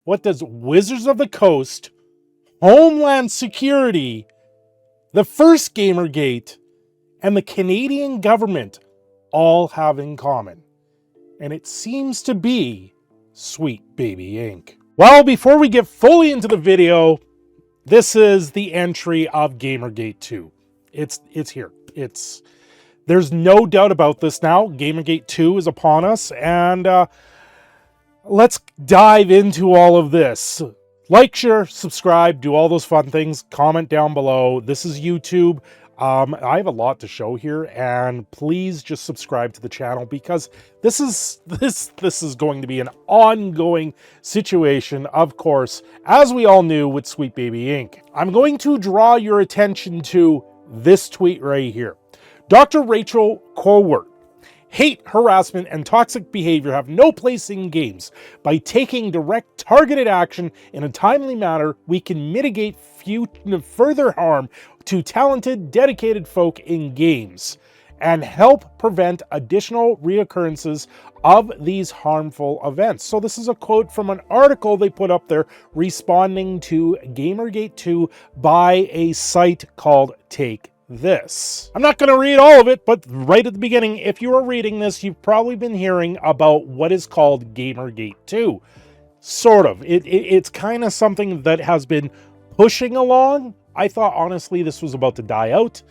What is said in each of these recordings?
What does Wizards of the Coast, Homeland Security, the first GamerGate, and the Canadian government all have in common? And it seems to be Sweet Baby Inc. Well, before we get fully into the video, this is the entry of GamerGate 2. It's here. There's no doubt about this now. GamerGate 2 is upon us, and let's dive into all of this. Like, share, subscribe, do all those fun things. Comment down below. This is YouTube. I have a lot to show here, and please just subscribe to the channel because this is going to be an ongoing situation, of course, as we all knew with Sweet Baby Inc. I'm going to draw your attention to this tweet right here. Dr. Rachel Cowart. Hate, harassment, and toxic behavior have no place in games. By taking direct, targeted action in a timely manner, we can mitigate further harm to talented, dedicated folk in games and help prevent additional reoccurrences of these harmful events. So this is a quote from an article they put up there responding to GamerGate 2 by a site called Take This. I'm not going to read all of it, but right at the beginning, if you are reading this, you've probably been hearing about what is called GamerGate 2. Sort of. It's kind of something that has been pushing along. I thought, honestly, this was about to die out.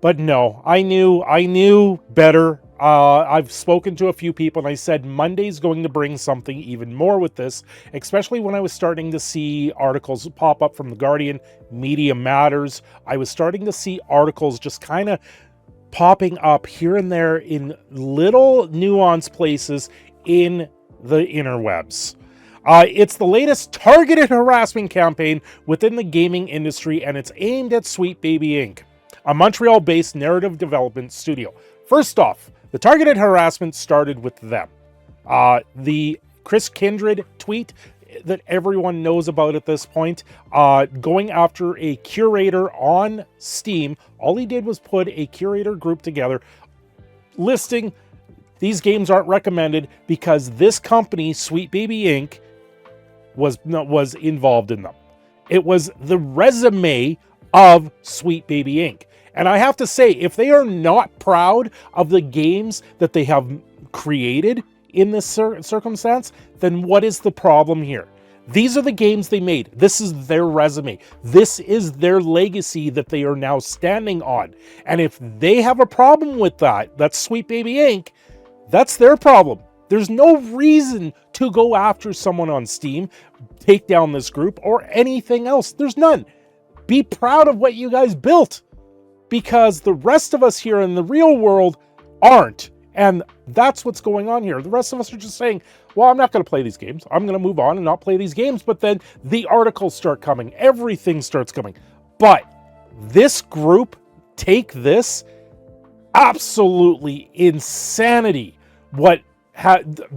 But no, I knew better. I've spoken to a few people, and I said Monday's going to bring something even more with this, especially when I was starting to see articles pop up from The Guardian, Media Matters. I was starting to see articles just kind of popping up here and there in little nuanced places in the interwebs. It's the latest targeted harassment campaign within the gaming industry, and it's aimed at Sweet Baby Inc., a Montreal-based narrative development studio. First off, the targeted harassment started with them. The Chris Kindred tweet that everyone knows about at this point, going after a curator on Steam. All he did was put a curator group together listing these games aren't recommended because this company, Sweet Baby Inc., was involved in them. It was the resume of Sweet Baby Inc. And I have to say, if they are not proud of the games that they have created in this circumstance, then what is the problem here? These are the games they made. This is their resume. This is their legacy that they are now standing on. And if they have a problem with that, that's Sweet Baby Inc., that's their problem. There's no reason to go after someone on Steam, take down this group, or anything else. There's none. Be proud of what you guys built, because the rest of us here in the real world aren't. And that's what's going on here. The rest of us are just saying, well, I'm not going to play these games. I'm going to move on and not play these games. But then the articles start coming. Everything starts coming. But this group, Take This, absolutely insanity.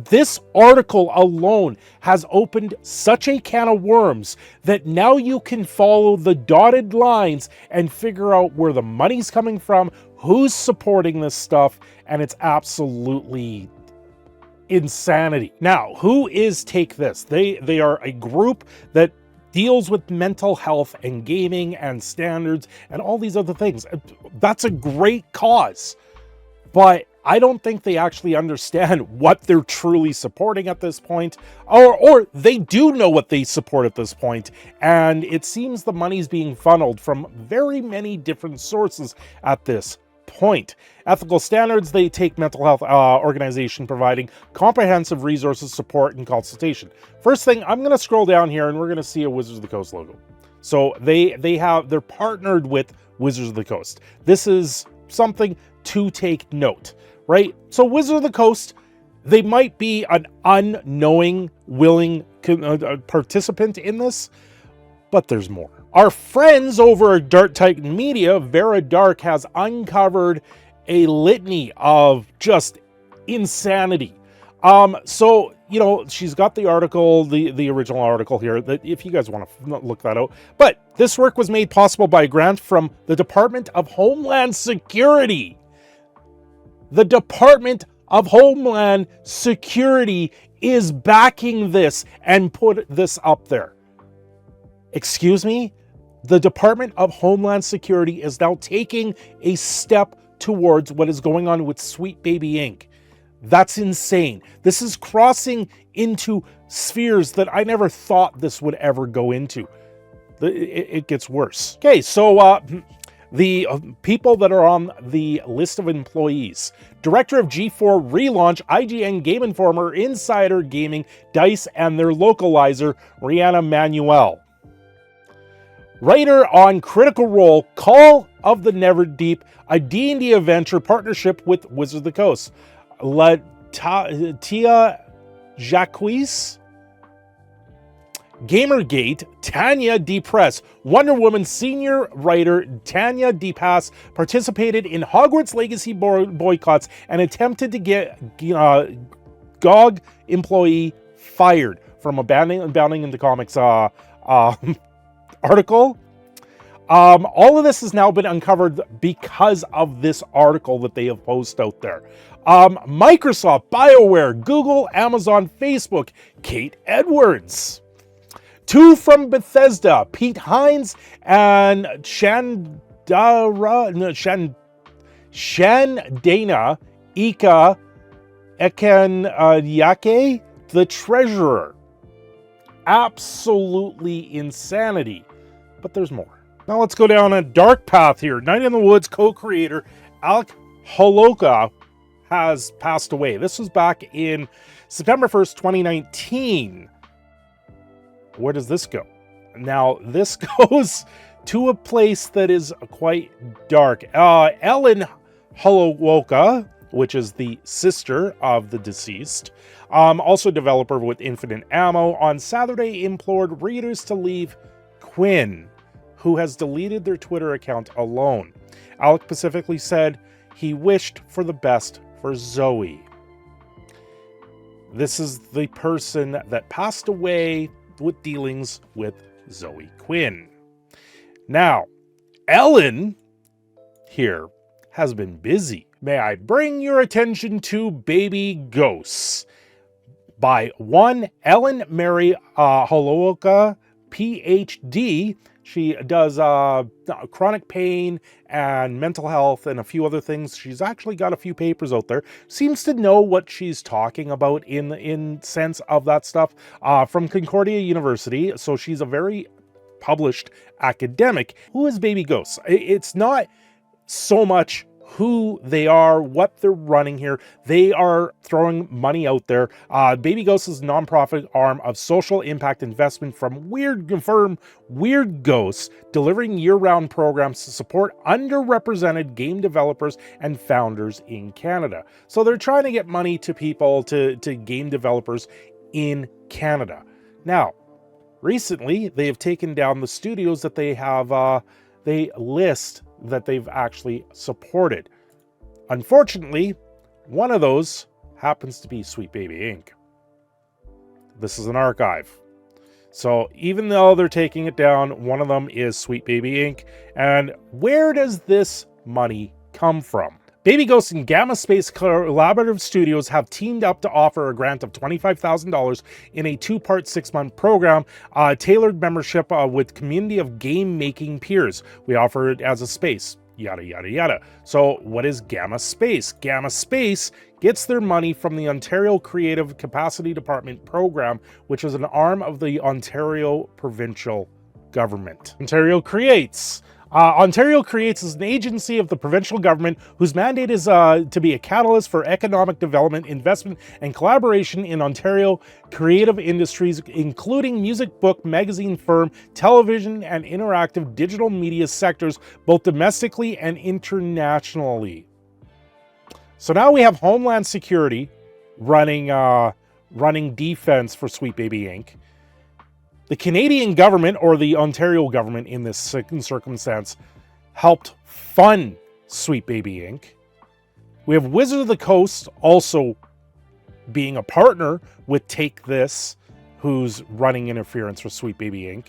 This article alone has opened such a can of worms that now you can follow the dotted lines and figure out where the money's coming from, who's supporting this stuff, and it's absolutely insanity. Now, who is Take This? They are a group that deals with mental health and gaming and standards and all these other things. That's a great cause, but I don't think they actually understand what they're truly supporting at this point, or they do know what they support at this point, and it seems the money's being funneled from very many different sources at this point. Ethical Standards, they take mental health organization providing comprehensive resources, support, and consultation. First thing, I'm going to scroll down here, and we're going to see a Wizards of the Coast logo. So they're partnered with Wizards of the Coast. This is something to take note. Right? So Wizard of the Coast, they might be an unknowing, willing participant in this, but there's more. Our friends over at Dark Titan Media, Vera Dark, has uncovered a litany of just insanity. So, you know, she's got the article, the original article here, that if you guys want to look that out. But this work was made possible by a grant from the Department of Homeland Security. The Department of Homeland Security is backing this and put this up there. Excuse me? The Department of Homeland Security is now taking a step towards what is going on with Sweet Baby Inc. That's insane. This is crossing into spheres that I never thought this would ever go into. It gets worse. Okay, so the people that are on the list of employees. Director of G4 Relaunch, IGN Game Informer, Insider Gaming, DICE, and their localizer, Rihanna Manuel. Writer on Critical Role, Call of the Neverdeep, a D&D adventure partnership with Wizards of the Coast. Tia Jacques. GamerGate, Tanya DePress. Wonder Woman senior writer Tanya DePass participated in Hogwarts Legacy boycotts and attempted to get GOG employee fired from a Bounding into Comics article. All of this has now been uncovered because of this article that they have posted out there. Microsoft, BioWare, Google, Amazon, Facebook, Kate Edwards. Two from Bethesda, Pete Hines and Shandana Ika Ekenyake, the Treasurer. Absolutely insanity. But there's more. Now let's go down a dark path here. Night in the Woods co-creator Alec Holowka has passed away. This was back in September 1st, 2019. Where does this go? Now, this goes to a place that is quite dark. Ellen Holowka, which is the sister of the deceased, also developer with Infinite Ammo, on Saturday implored readers to leave Quinn, who has deleted their Twitter account, alone. Alec specifically said he wished for the best for Zoe. This is the person that passed away with dealings with Zoe Quinn. Now, Ellen here has been busy. May I bring your attention to Baby Ghosts by one Ellen Mary Holowka, PhD. She does chronic pain and mental health and a few other things. She's actually got a few papers out there. Seems to know what she's talking about in sense of that stuff from Concordia University. So she's a very published academic. Who is Baby Ghosts? It's not so much who they are, what they're running here. They are throwing money out there. Baby Ghosts is a nonprofit arm of social impact investment from Weird Ghosts, delivering year-round programs to support underrepresented game developers and founders in Canada. So they're trying to get money to people, to game developers in Canada. Now, recently, they have taken down the studios that they have, they list that they've actually supported. Unfortunately, one of those happens to be Sweet Baby Inc. This is an archive. So even though they're taking it down, one of them is Sweet Baby Inc. And where does this money come from? Baby Ghost and Gamma Space Collaborative Studios have teamed up to offer a grant of $25,000 in a two-part 6-month program, tailored membership with community of game-making peers. We offer it as a space, yada, yada, yada. So what is Gamma Space? Gamma Space gets their money from the Ontario Creative Capacity Department program, which is an arm of the Ontario provincial government. Ontario Creates is an agency of the provincial government whose mandate is to be a catalyst for economic development, investment, and collaboration in Ontario creative industries, including music, book, magazine, film, television, and interactive digital media sectors, both domestically and internationally. So now we have Homeland Security running defense for Sweet Baby Inc. The Canadian government, or the Ontario government in this circumstance, helped fund Sweet Baby Inc. We have Wizards of the Coast also being a partner with Take This, who's running interference for Sweet Baby Inc.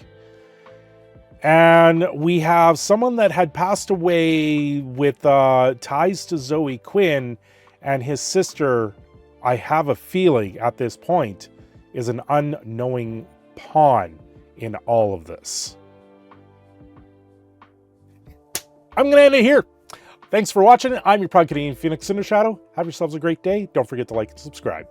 And we have someone that had passed away with ties to Zoe Quinn, And his sister, I have a feeling at this point, is an unknowing pawn in all of this. I'm going to end it here. Thanks for watching. I'm your proud Canadian Phoenix, Cindershadow. Have yourselves a great day. Don't forget to like and subscribe.